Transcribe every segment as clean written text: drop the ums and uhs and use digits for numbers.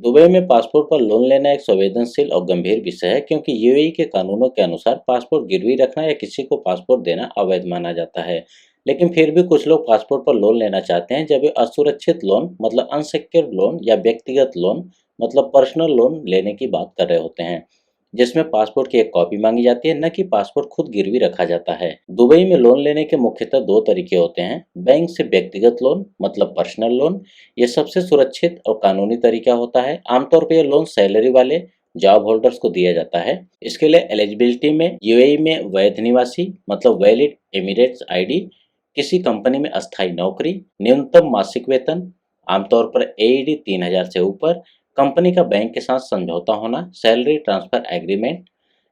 Dubai में passport पर loan लेना एक संवेदनशील और गंभीर विषय है, क्योंकि यूएई के कानूनों के अनुसार पासपोर्ट गिरवी रखना या किसी को पासपोर्ट देना अवैध माना जाता है। लेकिन फिर भी कुछ लोग पासपोर्ट पर लोन लेना चाहते हैं जब वे असुरक्षित लोन मतलब अनसिक्योर्ड लोन या व्यक्तिगत लोन मतलब पर्सनल लोन लेने की बात कर रहे होते हैं, जिसमें पासपोर्ट की एक कॉपी मांगी जाती है, न कि पासपोर्ट खुद गिरवी रखा जाता है। दुबई में लोन लेने के मुख्यतः दो तरीके होते हैं। बैंक से व्यक्तिगत लोन मतलब पर्सनल लोन, ये सबसे सुरक्षित और कानूनी तरीका होता है। आमतौर पर यह लोन सैलरी वाले जॉब होल्डर्स को दिया जाता है। इसके लिए एलिजिबिलिटी में यूएई में वैध निवासी मतलब वैलिड एमिरेट्स आईडी, किसी कंपनी में अस्थायी नौकरी, न्यूनतम मासिक वेतन आमतौर पर एईडी 3000 से ऊपर, कंपनी का बैंक के साथ समझौता होना, सैलरी ट्रांसफर एग्रीमेंट,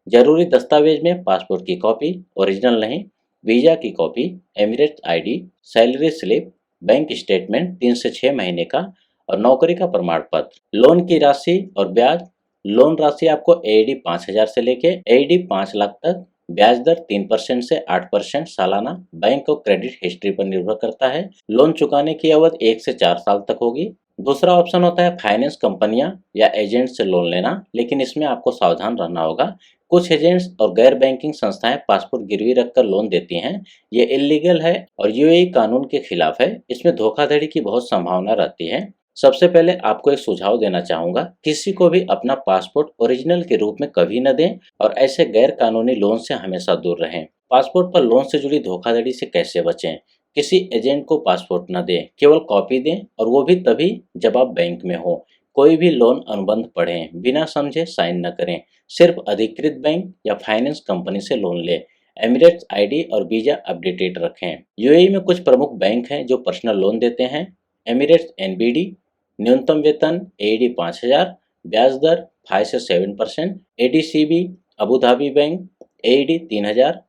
जरूरी दस्तावेज में पासपोर्ट की कॉपी ओरिजिनल नहीं, वीजा की copy, Emirates ID, salary slip, bank statement 3 से 6 महीने का और नौकरी का प्रमाण पत्र। लोन की राशि और ब्याज। लोन राशि आपको एईडी 5000 से लेके एईडी 5 लाख तक, ब्याज दर 3% से 8% सालाना, बैंक और क्रेडिट हिस्ट्री पर निर्भर करता है। लोन चुकाने की अवधि 1 से 4 साल तक होगी। दूसरा ऑप्शन होता है फाइनेंस कंपनियां या एजेंट से लोन लेना, लेकिन इसमें आपको सावधान रहना होगा। कुछ एजेंट्स और गैर बैंकिंग संस्थाएं पासपोर्ट गिरवी रखकर लोन देती हैं। ये इलीगल है और यूएई कानून के खिलाफ है। इसमें धोखाधड़ी की बहुत संभावना रहती है। सबसे पहले आपको एक सुझाव देना चाहूंगा, किसी को भी अपना पासपोर्ट ओरिजिनल के रूप में कभी न दें और ऐसे गैर कानूनी लोन से हमेशा दूर रहें। पासपोर्ट पर लोन से जुड़ी धोखाधड़ी से कैसे बचें। किसी एजेंट को पासपोर्ट न दें, केवल कॉपी दें और वो भी तभी जब आप बैंक में हो। कोई भी लोन अनुबंध पढ़ें, बिना समझे साइन न करें। सिर्फ अधिकृत बैंक या फाइनेंस कंपनी से लोन लें। एमिरेट्स आईडी और वीजा अपडेटेड रखें। यूएई में कुछ प्रमुख बैंक हैं जो पर्सनल लोन देते हैं। एमिरेट्स एनबीडी, न्यूनतम वेतन एईडी 5000, ब्याज दर 5 से 7%। ADCB Abu Dhabi bank AED 3000,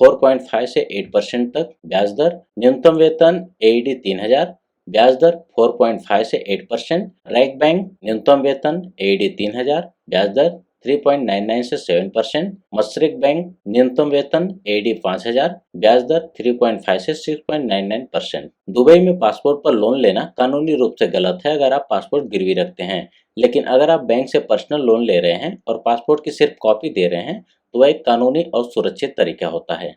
4.5 से 8% तक ब्याज दर। न्यूनतम वेतन एईडी 3000, ब्याज दर 4.5 से 8%। रैक बैंक न्यूनतम वेतन एईडी 3000, ब्याज दर 3.99 से 7%। मशरिक बैंक न्यूनतम वेतन एईडी 5000, ब्याज दर 3.5 से 6.99%। दुबई में पासपोर्ट पर लोन लेना कानूनी रूप से गलत है अगर आप पासपोर्ट गिरवी रखते हैं, लेकिन अगर आप बैंक से पर्सनल लोन ले रहे हैं और पासपोर्ट की सिर्फ कॉपी दे रहे हैं तो वह एक कानूनी और सुरक्षित तरीका होता है।